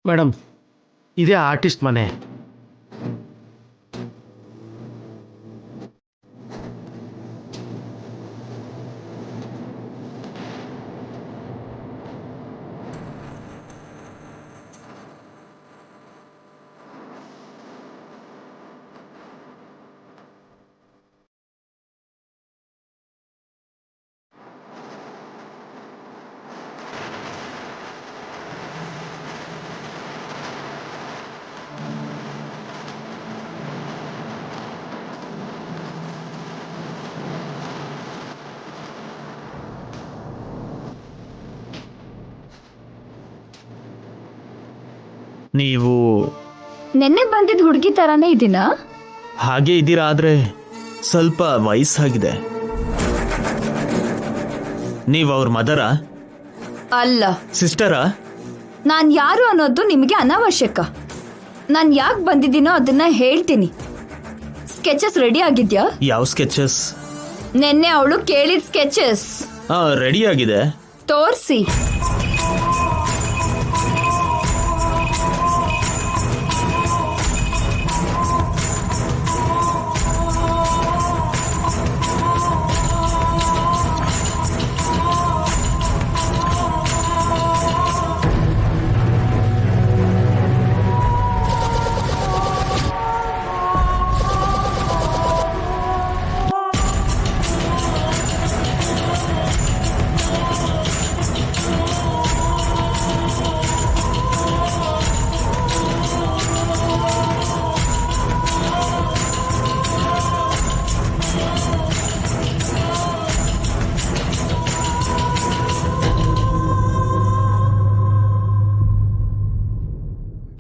Madam, ಇದೇ artist ಮನೆ. ನೀವು ನೆನ್ನೆ ಬಂದಿದ್ದ ಹುಡುಗಿ ತರಾನೇ ಇದ್ದೀನಾ? ಹಾಗೆ ಇದ್ದೀರಾ, ಆದ್ರೆ ಸ್ವಲ್ಪ ವಯಸ್ಸಾಗಿದೆ. ನೀವು ಅವ್ರ ಮದರಾ? ಅಲ್ಲ. ಸಿಸ್ಟರಾ? ನಾನ್ ಯಾರು ಅನ್ನೋದು ನಿಮಗೆ ಅನಾವಶ್ಯಕ. ನಾನ್ ಯಾಕೆ ಬಂದಿದ್ದೀನೋ ಅದನ್ನ ಹೇಳ್ತೀನಿ. ಸ್ಕೆಚಸ್ ರೆಡಿ ಆಗಿದ್ಯಾ? ಯಾವ ಸ್ಕೆಚಸ್? ನೆನ್ನೆ ಅವಳು ಕೇಳಿದ ಸ್ಕೆಚಸ್. ರೆಡಿ ಆಗಿದೆ. ತೋರ್ಸಿ.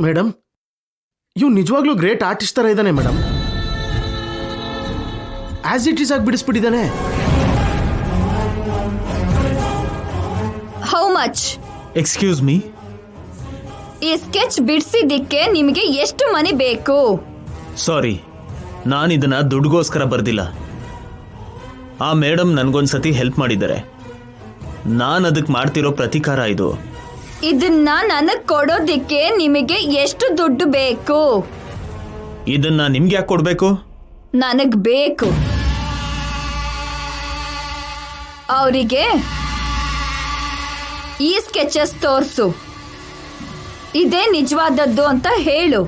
ಮೇಡಮ್, ಇವ್ ನಿಜವಾಗ್ಲೂ ಗ್ರೇಟ್ ಆರ್ಟಿಸ್ಟ್ ತರ ಇದ್ದಾನೆ ಮೇಡಮ್. ಆಸ್ ಇಟ್ ಈಸ್ ಆಗಿ ಬಿಡಿಸ್ಬಿಟ್ಟಿದ್ದಾನೆ. How much? ಎಕ್ಸ್ಕ್ಯೂಸ್ ಮೀ, ಈ ಸ್ಕೆಚ್ ಬಿಡಿಸಿದ್ದಕ್ಕೆ ನಿಮಗೆ ಎಷ್ಟು ಮನಿ ಬೇಕು? ಸಾರಿ, ನಾನಿದನ್ನ ದುಡ್ಡುಗೋಸ್ಕರ ಬರ್ದಿಲ್ಲ. ಆ ಮೇಡಮ್ ನನ್ಗೊಂದ್ಸತಿ ಹೆಲ್ಪ್ ಮಾಡಿದ್ದಾರೆ. ನಾನು ಅದಕ್ಕೆ ಮಾಡ್ತಿರೋ ಪ್ರತಿಕಾರ ಇದು. ಇದನ್ನ ನನಗ್ ಕೊಡೋದಿಕ್ಕೆ ನಿಮಗೆ ಎಷ್ಟು ದುಡ್ಡು ಬೇಕು? ಇದನ್ನ ನಿಮ್ಗೆ ಯಾಕೆ ಕೊಡ್ಬೇಕು? ನನಗ್ ಬೇಕು. ಅವರಿಗೆ ಈ ಸ್ಕೆಚಸ್ ತೋರ್ಸು. ಇದೇ ನಿಜವಾದದ್ದು ಅಂತ ಹೇಳು.